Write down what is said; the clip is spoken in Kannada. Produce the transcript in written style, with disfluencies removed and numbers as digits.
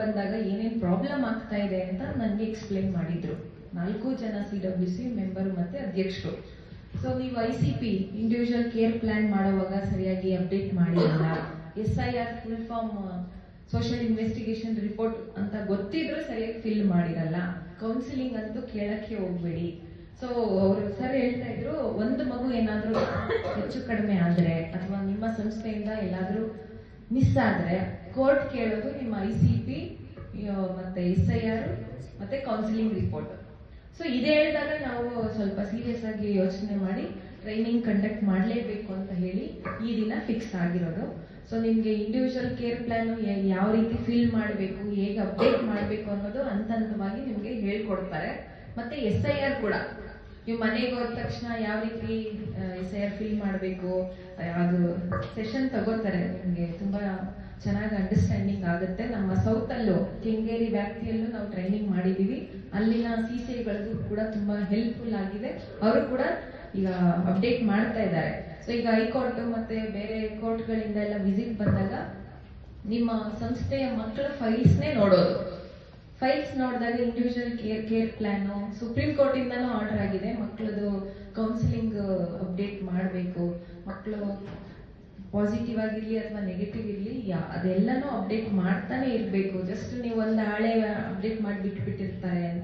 ಬಂದಾಗ ಏನೇನ್ ಪ್ರಾಬ್ಲಮ್ ಆಗ್ತಾ ಇದೆ ಅಂತ ನನಗೆ ಎಕ್ಸ್ಪ್ಲೈನ್ ಮಾಡಿದ್ರು. 4 ಜನ CWC ಮೆಂಬರ್ ಮತ್ತೆ ಅಧ್ಯಕ್ಷರು. ಸೊ ನೀವು ICP ಇಂಡಿವಿಜುವಲ್ ಕೇರ್ ಪ್ಲಾನ್ ಮಾಡುವಾಗ ಸರಿಯಾಗಿ ಅಪ್ಡೇಟ್ ಮಾಡಿರಲ್ಲ, SIR full form social investigation report ಅಂತ ಗೊತ್ತಿದ್ರು ಸರಿಯಾಗಿ ಫಿಲ್ ಮಾಡಿರಲ್ಲ, ಕೌನ್ಸಿಲಿಂಗ್ ಅಂತೂ ಕೇಳಕ್ಕೆ ಹೋಗ್ಬೇಡಿ. ಸೊ ಅವರು ಸರ್ ಹೇಳ್ತಾ ಇದ್ರು, ಒಂದು ಮಗು ಏನಾದ್ರೂ ಹೆಚ್ಚು ಕಡಿಮೆ ಆದ್ರೆ ಅಥವಾ ನಿಮ್ಮ ಸಂಸ್ಥೆಯಿಂದ ಎಲ್ಲಾದ್ರೂ ಮಿಸ್ ಆದ್ರೆ ಕೋರ್ಟ್ ಕೇಳೋದು ನಿಮ್ಮ ICP ಮತ್ತೆ SIR ಮತ್ತೆ ಕೌನ್ಸಿಲಿಂಗ್ ರಿಪೋರ್ಟ್. ಸೊ ಇದೇ ಹೇಳಿದಾಗ ನಾವು ಸ್ವಲ್ಪ ಸೀರಿಯಸ್ ಆಗಿ ಯೋಚನೆ ಮಾಡಿ ಟ್ರೈನಿಂಗ್ ಕಂಡಕ್ಟ್ ಮಾಡಲೇಬೇಕು ಅಂತ ಹೇಳಿ ಈ ದಿನ ಫಿಕ್ಸ್ ಆಗಿರೋದು. ಸೊ ನಿಮ್ಗೆ ಇಂಡಿವಿಜುವಲ್ ಕೇರ್ ಪ್ಲಾನ್ ಯಾವ ರೀತಿ ಫಿಲ್ ಮಾಡಬೇಕು, ಹೇಗೆ ಅಪ್ಡೇಟ್ ಮಾಡಬೇಕು ಅನ್ನೋದು ಹಂತ ಹಂತವಾಗಿ ನಿಮ್ಗೆ ಹೇಳ್ಕೊಡ್ತಾರೆ. ಮತ್ತೆ SIR ಕೂಡ ನೀವು ಮನೆಗೆ ಹೋದ ತಕ್ಷಣ ಯಾವ ರೀತಿ SIR ಫಿಲ್ ಮಾಡಬೇಕು ಅದು ಸೆಷನ್ ತಗೋತಾರೆ. ನಿಮ್ಗೆ ತುಂಬಾ ಚೆನ್ನಾಗಿ ಅಂಡರ್ಸ್ಟ್ಯಾಂಡಿಂಗ್ ಆಗುತ್ತೆ. ನಮ್ಮ ಸೌತ್ ಅಲ್ಲೂ ಕೆಂಗೇರಿ ವ್ಯಾಪ್ತಿಯಲ್ಲೂ ನಾವು ಟ್ರೈನಿಂಗ್ ಮಾಡಿದೀವಿ. ಅಲ್ಲಿನ CCIಗಳಿಗೂ ಕೂಡ ತುಂಬಾ ಹೆಲ್ಪ್ಫುಲ್ ಆಗಿದೆ. ಅವರು ಕೂಡ ಈಗ ಅಪ್ಡೇಟ್ ಮಾಡ್ತಾ ಇದ್ದಾರೆ. ಸೊ ಈಗ ಹೈಕೋರ್ಟ್ ಮತ್ತೆ ಬೇರೆ ಕೋರ್ಟ್ಗಳಿಂದ ಎಲ್ಲ ವಿಸಿಟ್ ಬಂದಾಗ ನಿಮ್ಮ ಸಂಸ್ಥೆಯ ಮಕ್ಕಳ ಫೈಲ್ಸ್ನೇ ನೋಡೋದು. ಫೈಲ್ಸ್ ನೋಡಿದಾಗ individual care plan supreme court ಇಂದಾನು ಆರ್ಡರ್ ಆಗಿದೆ, ಮಕ್ಕಳದು ಕೌನ್ಸಿಲಿಂಗ್ ಅಪ್ಡೇಟ್ ಮಾಡಬೇಕು. ಮಕ್ಕಳು ಪಾಸಿಟಿವ್ ಆಗಿರ್ಲಿ ಅಥವಾ ನೆಗೆಟಿವ್ ಇರ್ಲಿ ಅದೆಲ್ಲಾನು ಅಪ್ಡೇಟ್ ಮಾಡ್ತಾನೆ ಇರ್ಬೇಕು. ಜಸ್ಟ್ ನೀವು ಒಂದು ಹಾಳೆ ಅಪ್ಡೇಟ್ ಮಾಡಿ ಬಿಟ್ಬಿಟ್ಟಿರ್ತಾರೆ ಅಂತ